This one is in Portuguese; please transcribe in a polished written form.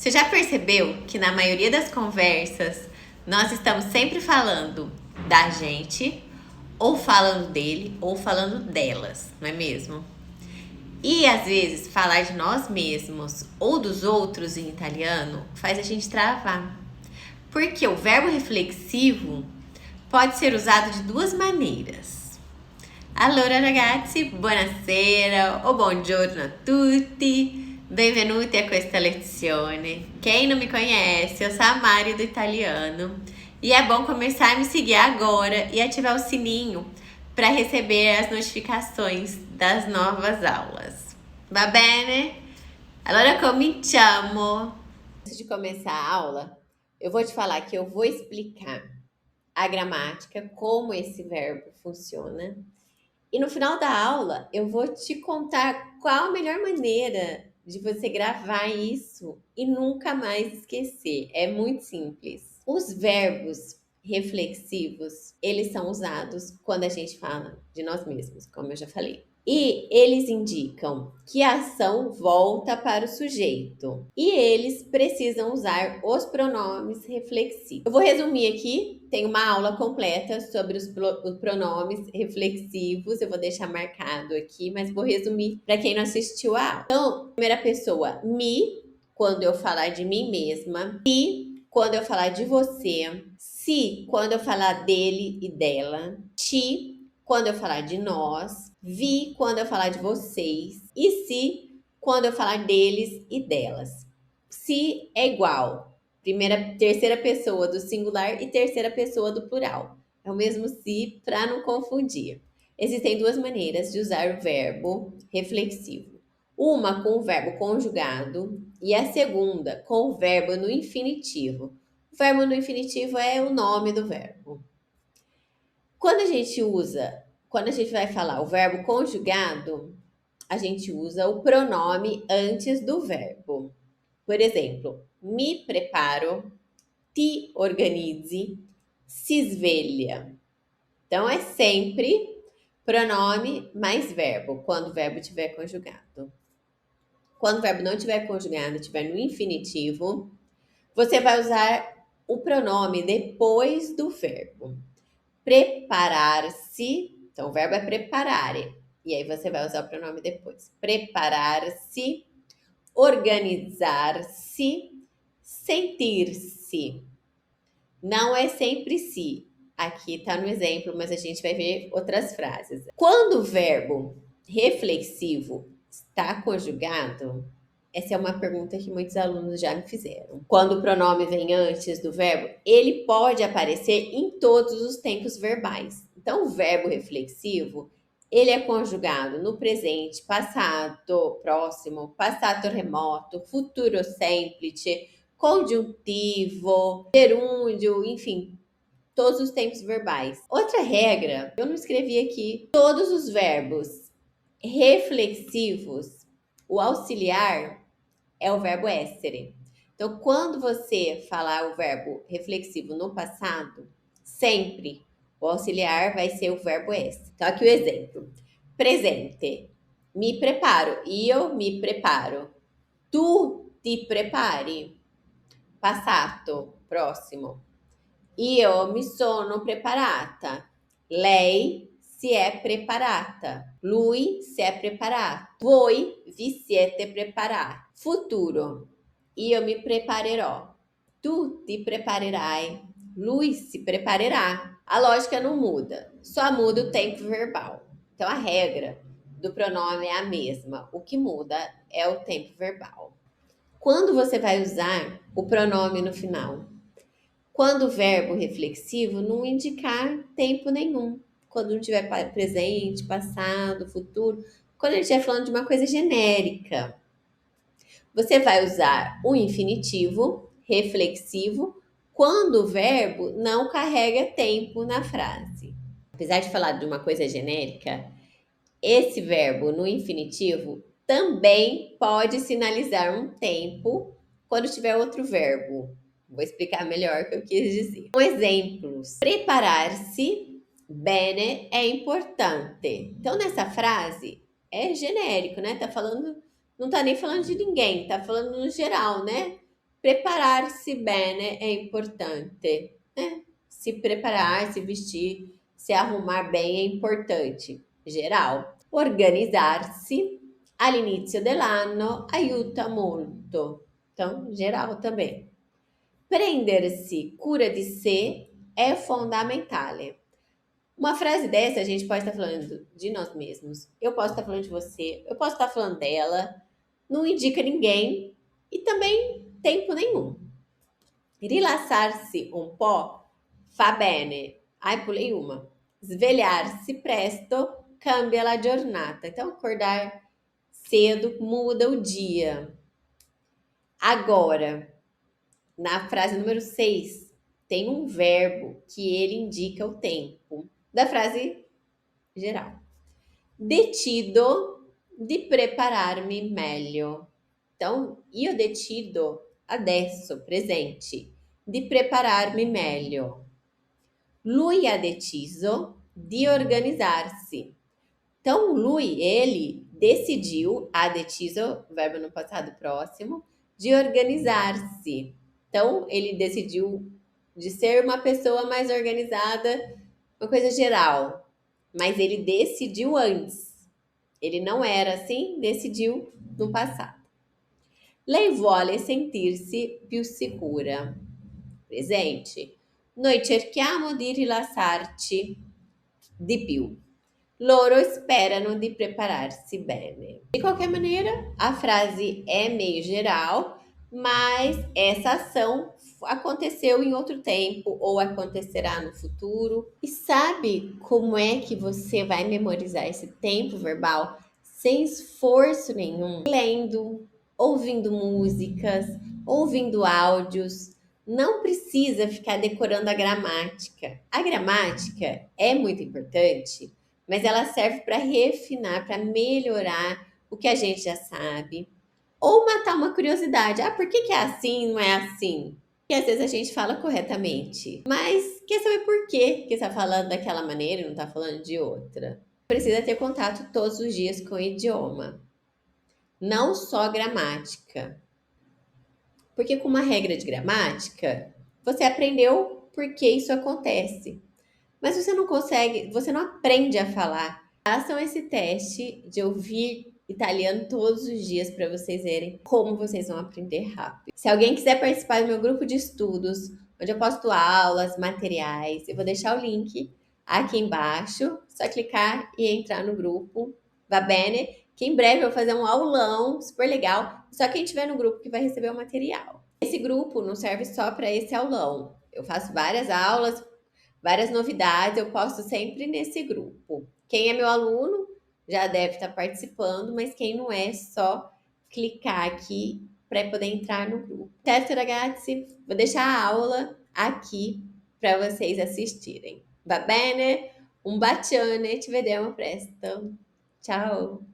Você já percebeu que na maioria das conversas nós estamos sempre falando da gente, ou falando dele, ou falando delas, não é mesmo? E às vezes falar de nós mesmos ou dos outros em italiano faz a gente travar. Porque o verbo reflexivo pode ser usado de duas maneiras. Allora ragazzi, buonasera o buongiorno a tutti, benvenuti a questa lezione. Quem não me conhece, eu sou a Mari do italiano e é bom começar a me seguir agora e ativar o sininho para receber as notificações das novas aulas. Va bene? Allora cominciamo! Antes de começar a aula, eu vou te falar que eu vou explicar a gramática, como esse verbo funciona. E no final da aula, eu vou te contar qual a melhor maneira de você gravar isso e nunca mais esquecer. É muito simples. Os verbos reflexivos, eles são usados quando a gente fala de nós mesmos, como eu já falei. E eles indicam que a ação volta para o sujeito. E eles precisam usar os pronomes reflexivos. Eu vou resumir aqui, tem uma aula completa sobre os pronomes reflexivos. Eu vou deixar marcado aqui, mas vou resumir para quem não assistiu a aula. Então, primeira pessoa, me, quando eu falar de mim mesma. Me, quando eu falar de você. Se, quando eu falar dele e dela. Ti, quando eu falar de nós. Vi, quando eu falar de vocês. E se, quando eu falar deles e delas. Se é igual. Terceira pessoa do singular e terceira pessoa do plural. É o mesmo se para não confundir. Existem duas maneiras de usar o verbo reflexivo. Uma com o verbo conjugado e a segunda com o verbo no infinitivo. O verbo no infinitivo é o nome do verbo. Quando a gente vai falar o verbo conjugado, a gente usa o pronome antes do verbo. Por exemplo, me preparo, ti organize, si sveglia. Então, é sempre pronome mais verbo, quando o verbo estiver conjugado. Quando o verbo não estiver conjugado, estiver no infinitivo, você vai usar o pronome depois do verbo. Preparar-se, então o verbo é preparare, e aí você vai usar o pronome depois. Preparar-se, organizar-se, sentir-se. Não é sempre se. Aqui está no exemplo, mas a gente vai ver outras frases. Quando o verbo reflexivo está conjugado, essa é uma pergunta que muitos alunos já me fizeram. Quando o pronome vem antes do verbo, ele pode aparecer em todos os tempos verbais. Então, o verbo reflexivo, ele é conjugado no presente, passado próximo, passado remoto, futuro semplice, conjuntivo, gerúndio, enfim, todos os tempos verbais. Outra regra, eu não escrevi aqui, todos os verbos reflexivos, o auxiliar é o verbo essere. Então, quando você falar o verbo reflexivo no passado, sempre o auxiliar vai ser o verbo essere. Então, aqui o exemplo. Presente. Me preparo. Io mi preparo. Tu ti prepari. Passato. Próximo. Io mi sono preparata. Lei si è preparata. Lui si è preparato. Voi vi siete preparati. Futuro. Io mi preparerò. Tu ti preparerai. Lui si preparerà. A lógica não muda, só muda o tempo verbal. Então a regra do pronome é a mesma. O que muda é o tempo verbal. Quando você vai usar o pronome no final? Quando o verbo reflexivo não indicar tempo nenhum. Quando não tiver presente, passado, futuro. Quando a gente estiver falando de uma coisa genérica. Você vai usar o infinitivo reflexivo quando o verbo não carrega tempo na frase. Apesar de falar de uma coisa genérica, esse verbo no infinitivo também pode sinalizar um tempo quando tiver outro verbo. Vou explicar melhor o que eu quis dizer. Exemplos. Preparar-se bene é importante. Então, nessa frase, é genérico, né? Não tá nem falando de ninguém, tá falando no geral, né? Prepararsi bene è importante, né? Se preparar, se vestir, se arrumar bem é importante, geral. Organizzarsi all'inizio dell'anno aiuta molto, então, geral também. Prendersi cura di sé é fundamental. Uma frase dessa, a gente pode estar falando de nós mesmos, eu posso estar falando de você, eu posso estar falando dela, não indica ninguém e também tempo nenhum. Rilassarsi un po' fa bene. Ai, pulei uma. Svegliarsi presto cambia la giornata. Então, acordar cedo muda o dia. Agora, na frase número 6, tem um verbo que ele indica o tempo da frase geral. Decido di prepararmi meglio. Então, io decido adesso, presente, di prepararmi meglio. Lui ha deciso di organizzarsi. Então, lui, ele, decidiu, ha deciso, verbo no passado próximo, de organizar-se. Então, ele decidiu de ser uma pessoa mais organizada, uma coisa geral. Mas ele decidiu antes. Ele não era assim, decidiu no passado. Lei vuole sentirsi più sicura. Presente. Noi cerchiamo di rilassarci di più. Loro sperano di prepararsi bene. De qualquer maneira, a frase é meio geral, mas essa ação aconteceu em outro tempo ou acontecerá no futuro. E sabe como é que você vai memorizar esse tempo verbal sem esforço nenhum? Lendo, ouvindo músicas, ouvindo áudios. Não precisa ficar decorando a gramática. A gramática é muito importante, mas ela serve para refinar, para melhorar o que a gente já sabe. Ou matar uma curiosidade. Ah, por que que é assim, não é assim? Porque às vezes a gente fala corretamente, mas quer saber por quê que está falando daquela maneira e não está falando de outra. Precisa ter contato todos os dias com o idioma. Não só gramática. Porque com uma regra de gramática, você aprendeu por que isso acontece. Mas você não consegue, você não aprende a falar. Façam esse teste de ouvir italiano todos os dias para vocês verem como vocês vão aprender rápido. Se alguém quiser participar do meu grupo de estudos, onde eu posto aulas, materiais, eu vou deixar o link aqui embaixo. Só clicar e entrar no grupo. Va bene? Que em breve eu vou fazer um aulão super legal. Só quem estiver no grupo que vai receber o material. Esse grupo não serve só para esse aulão. Eu faço várias aulas, várias novidades, eu posto sempre nesse grupo. Quem é meu aluno já deve estar participando, mas quem não é, só clicar aqui para poder entrar no grupo. Certo, ragazzi? Vou deixar a aula aqui para vocês assistirem. Va bene? Un bacione, ci vediamo presto. Ciao!